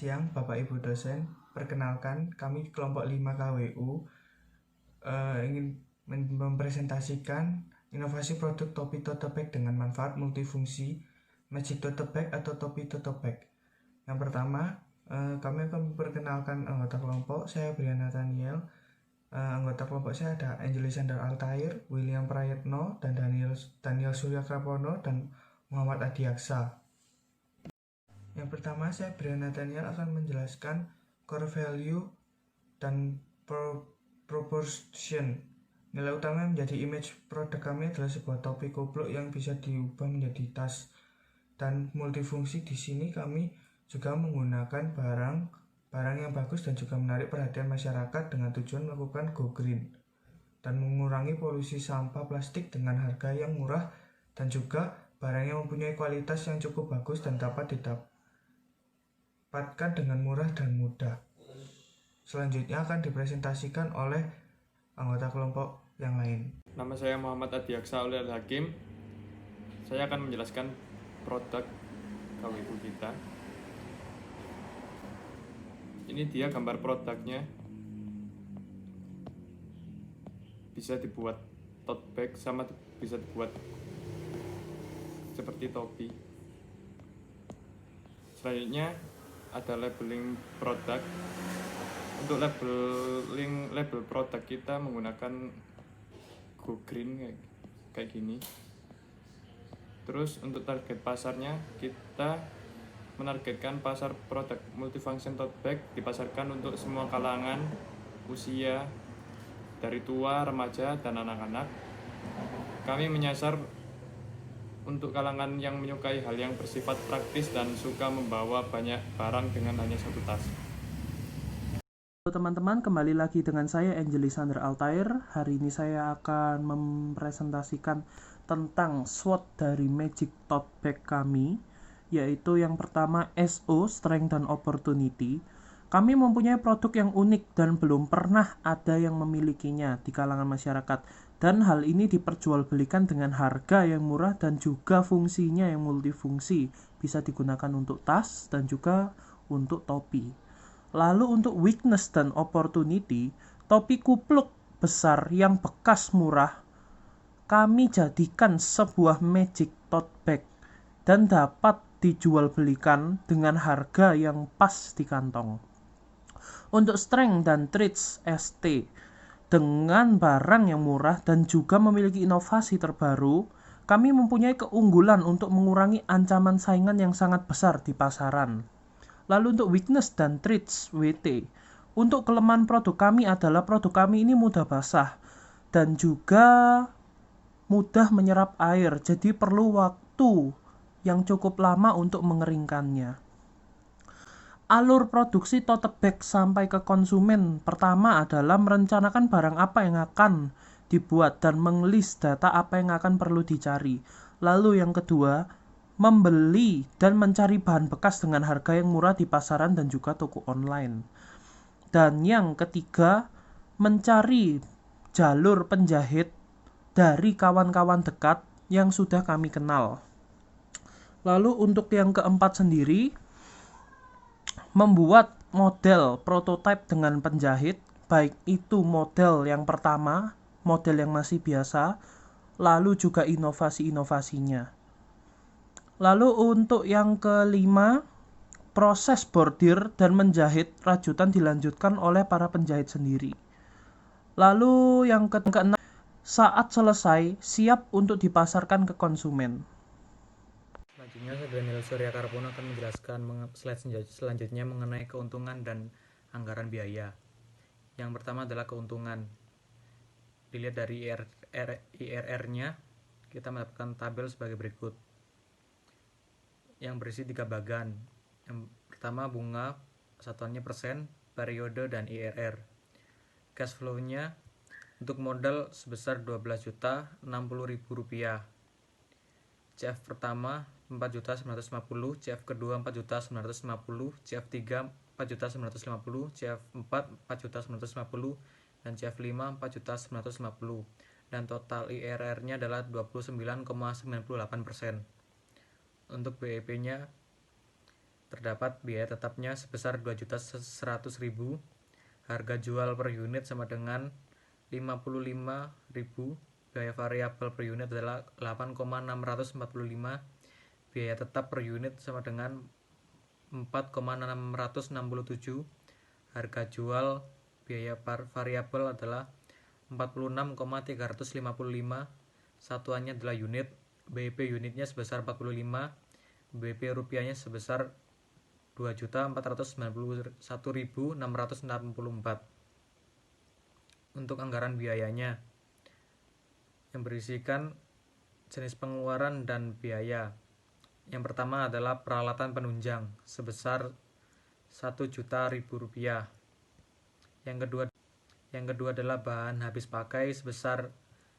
siang Bapak Ibu dosen. Perkenalkan, kami kelompok 5 KWU ingin mempresentasikan inovasi produk topi tote bag dengan manfaat multifungsi Magic Tote Bag atau topi tote bag. Yang pertama, kami akan memperkenalkan anggota kelompok. Saya Brian Nathaniel. Anggota kelompok saya ada Angelisandar Altair, William Prayetno, dan Daniel Surya Krapono, dan Muhammad Adiaksa. Yang pertama, saya Brian Nathaniel akan menjelaskan core value dan proportion. Nilai utama yang menjadi image produk kami adalah sebuah topi kupluk yang bisa diubah menjadi tas dan multifungsi. Di sini kami juga menggunakan barang yang bagus dan juga menarik perhatian masyarakat dengan tujuan melakukan go green dan mengurangi polusi sampah plastik dengan harga yang murah dan juga barang yang mempunyai kualitas yang cukup bagus dan dapat didapatkan dengan murah dan mudah. Selanjutnya akan dipresentasikan oleh anggota kelompok yang lain. Nama saya Muhammad Adiaksa Aulia Hakim. Saya akan menjelaskan produk KWU kita. Ini dia gambar produknya. Bisa dibuat tote bag sama bisa dibuat seperti topi. Selanjutnya ada labeling produk. Untuk label produk kita menggunakan go green kayak gini. Terus untuk target pasarnya kita menargetkan pasar produk multifunction tote bag dipasarkan untuk semua kalangan usia dari tua, remaja, dan anak-anak. Kami menyasar untuk kalangan yang menyukai hal yang bersifat praktis dan suka membawa banyak barang dengan hanya satu tas. Halo teman-teman, kembali lagi dengan saya Angelisandar Altair. Hari ini saya akan mempresentasikan tentang SWOT dari Magic Tote Bag kami, yaitu yang pertama SO, Strength dan Opportunity. Kami mempunyai produk yang unik dan belum pernah ada yang memilikinya di kalangan masyarakat, dan hal ini diperjualbelikan dengan harga yang murah dan juga fungsinya yang multifungsi, bisa digunakan untuk tas dan juga untuk topi. Lalu untuk weakness dan opportunity, topi kupluk besar yang bekas murah kami jadikan sebuah magic tote bag dan dapat dijual belikan dengan harga yang pas di kantong. Untuk strength dan traits ST, dengan barang yang murah dan juga memiliki inovasi terbaru, kami mempunyai keunggulan untuk mengurangi ancaman saingan yang sangat besar di pasaran. Lalu untuk weakness dan traits WT, untuk kelemahan produk kami adalah produk kami ini mudah basah dan juga mudah menyerap air, jadi perlu waktu yang cukup lama untuk mengeringkannya. Alur produksi tote bag sampai ke konsumen pertama adalah merencanakan barang apa yang akan dibuat dan mengelis data apa yang akan perlu dicari. Lalu yang kedua, membeli dan mencari bahan bekas dengan harga yang murah di pasaran dan juga toko online. Dan yang ketiga, mencari jalur penjahit dari kawan-kawan dekat yang sudah kami kenal. Lalu untuk yang keempat sendiri, membuat model prototipe dengan penjahit, baik itu model yang pertama, model yang masih biasa, lalu juga inovasi-inovasinya. Lalu untuk yang kelima, proses bordir dan menjahit rajutan dilanjutkan oleh para penjahit sendiri. Lalu yang keenam, saat selesai, siap untuk dipasarkan ke konsumen. Selanjutnya, saya Daniel Surya Krapono akan menjelaskan slide selanjutnya mengenai keuntungan dan anggaran biaya. Yang pertama adalah keuntungan. Dilihat dari IRR-nya, kita mendapatkan tabel sebagai berikut. Yang berisi 3 bagan. Yang pertama bunga, satuannya persen, periode, dan IRR. Cash flow-nya untuk modal sebesar Rp12.060.000. CF pertama 4.950.000, CF kedua 4.950.000, CF 3 4.950.000, CF 4 4.950.000, dan CF 5 4.950.000, dan total IRR-nya adalah 29,98%. Untuk BEP-nya terdapat biaya tetapnya sebesar 2.100.000. Harga jual per unit sama dengan 55.000. Biaya variabel per unit adalah 8,645. Biaya tetap per unit sama dengan 4,667. Harga jual biaya variabel adalah 46,355. Satuannya adalah unit. BIP unitnya sebesar 45. BIP rupiahnya sebesar 2.491.664. Untuk anggaran biayanya yang berisikan jenis pengeluaran dan biaya. Yang pertama adalah peralatan penunjang sebesar 1.000.000 rupiah. Yang kedua adalah bahan habis pakai sebesar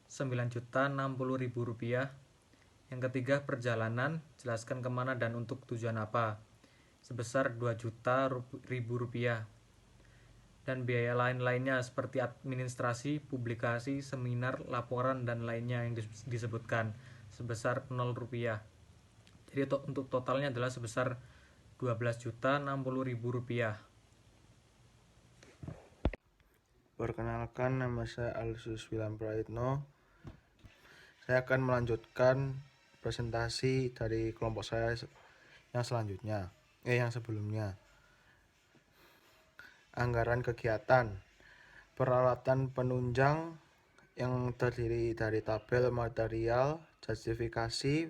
9.060.000 rupiah. Yang ketiga perjalanan, jelaskan kemana dan untuk tujuan apa, sebesar 2.000.000 rupiah. Dan biaya lain-lainnya seperti administrasi, publikasi, seminar, laporan, dan lainnya yang disebutkan sebesar 0 rupiah. Jadi untuk totalnya adalah sebesar 12.060.000 rupiah. Perkenalkan, nama saya Alusius William Praitno. Saya akan melanjutkan presentasi dari kelompok saya yang sebelumnya. Anggaran kegiatan. Peralatan penunjang yang terdiri dari tabel material, justifikasi,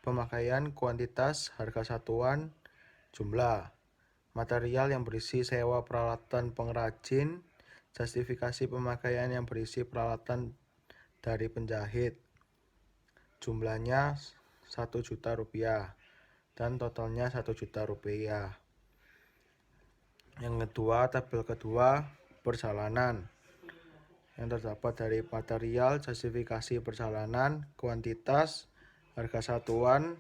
pemakaian, kuantitas, harga satuan, jumlah. Material yang berisi sewa peralatan pengrajin, justifikasi pemakaian yang berisi peralatan dari penjahit. Jumlahnya 1 juta rupiah dan totalnya 1 juta rupiah. Yang kedua, tabel kedua, perjalanan yang terdapat dari material, justifikasi perjalanan, kuantitas, harga satuan,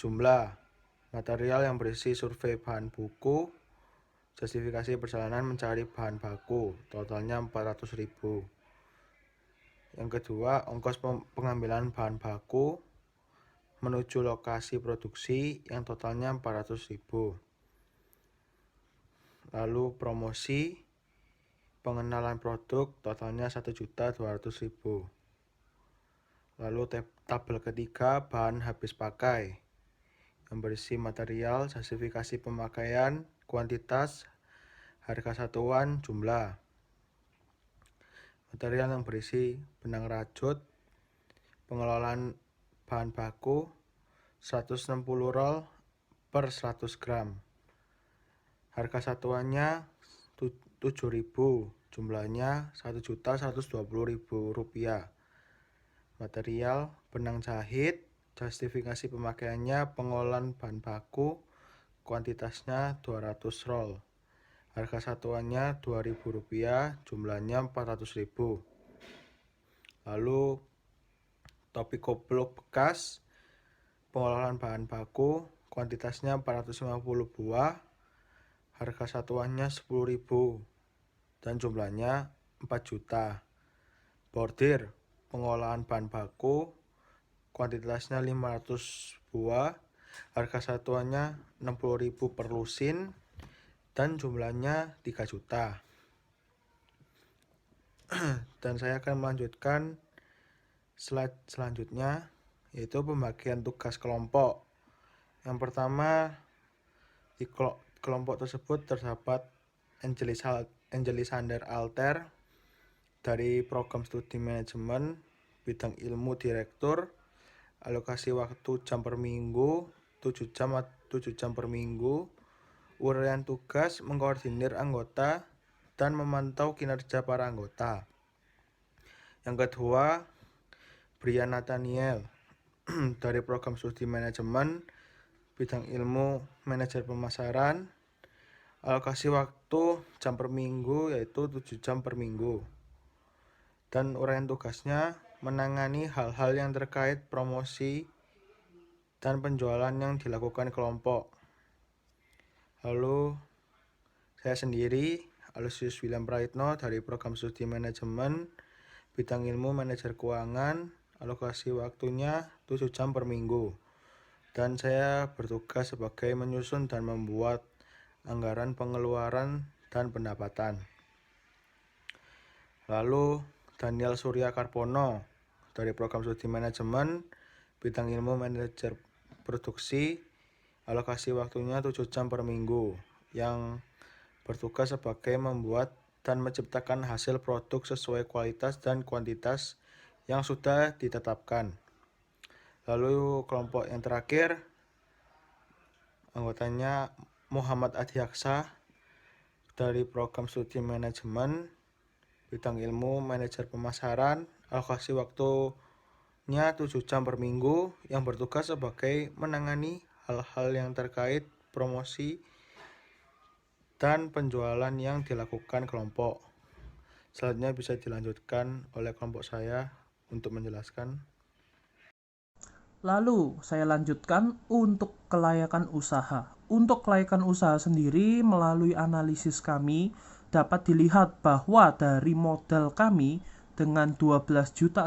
jumlah. Material yang berisi survei bahan buku, justifikasi perjalanan mencari bahan baku, totalnya 400.000. Yang kedua, ongkos pengambilan bahan baku menuju lokasi produksi yang totalnya 400.000. Lalu promosi, pengenalan produk, totalnya 1.200.000. Lalu tabel ketiga, bahan habis pakai yang berisi material, justifikasi pemakaian, kuantitas, harga satuan, jumlah. Material yang berisi benang rajut, pengelolaan bahan baku 160 roll per 100 gram. Harga satuannya 7.000, jumlahnya 1.120.000 rupiah. Material benang jahit, justifikasi pemakaiannya pengolahan bahan baku, kuantitasnya 200 roll. Harga satuannya 2.000 rupiah, jumlahnya 400.000. Lalu topi koplok bekas, pengolahan bahan baku, kuantitasnya 450 buah, harga satuannya 10.000 dan jumlahnya 4 juta. Bordir, pengolahan bahan baku, kuantitasnya 500 buah, harga satuannya 60.000 per lusin dan jumlahnya 3 juta. Dan saya akan melanjutkan slide selanjutnya, yaitu pembagian tugas kelompok. Yang pertama, di kelompok tersebut terdapat Angelisander Altair dari program studi manajemen, bidang ilmu direktur, alokasi waktu jam per minggu, 7 jam per minggu, uraian tugas, mengkoordinir anggota, dan memantau kinerja para anggota. Yang kedua, Brian Nathaniel dari program studi manajemen, bidang ilmu manajer pemasaran, alokasi waktu jam per minggu yaitu 7 jam per minggu. Dan uraian tugasnya menangani hal-hal yang terkait promosi dan penjualan yang dilakukan kelompok. Lalu saya sendiri, Alusius William Praitno dari program studi manajemen, bidang ilmu manajer keuangan, alokasi waktunya 7 jam per minggu. dan saya bertugas sebagai menyusun dan membuat anggaran pengeluaran dan pendapatan. Lalu Daniel Surya Karpono dari program studi manajemen, bidang ilmu manajer produksi, alokasi waktunya 7 jam per minggu, yang bertugas sebagai membuat dan menciptakan hasil produk sesuai kualitas dan kuantitas yang sudah ditetapkan. Lalu kelompok yang terakhir, anggotanya Muhammad Adiaksa dari program studi manajemen, bidang ilmu manajer pemasaran, alokasi waktunya 7 jam per minggu, yang bertugas sebagai menangani hal-hal yang terkait promosi dan penjualan yang dilakukan kelompok. Selanjutnya bisa dilanjutkan oleh kelompok saya untuk menjelaskan. Lalu saya lanjutkan untuk kelayakan usaha. Untuk kelayakan usaha sendiri melalui analisis kami dapat dilihat bahwa dari modal kami dengan 12.060.000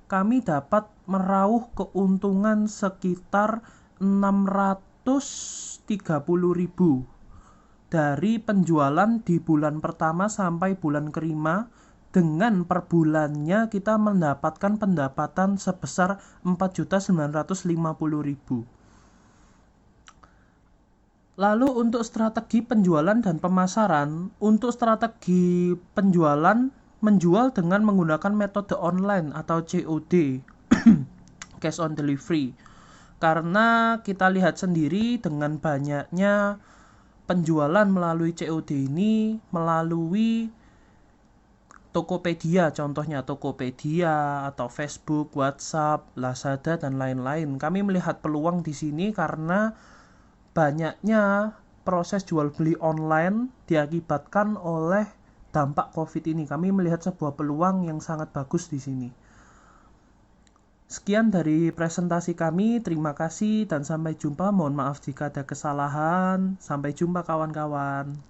kami dapat meraup keuntungan sekitar 630.000 dari penjualan di bulan pertama sampai bulan kelima. Dengan per bulannya kita mendapatkan pendapatan sebesar 4.950.000. Lalu untuk strategi penjualan dan pemasaran, untuk strategi penjualan menjual dengan menggunakan metode online atau COD, cash on delivery. Karena kita lihat sendiri dengan banyaknya penjualan melalui COD ini melalui Tokopedia, contohnya Tokopedia atau Facebook, WhatsApp, Lazada dan lain-lain. Kami melihat peluang di sini karena banyaknya proses jual beli online diakibatkan oleh dampak Covid ini. Kami melihat sebuah peluang yang sangat bagus di sini. Sekian dari presentasi kami. Terima kasih dan sampai jumpa. Mohon maaf jika ada kesalahan. Sampai jumpa kawan-kawan.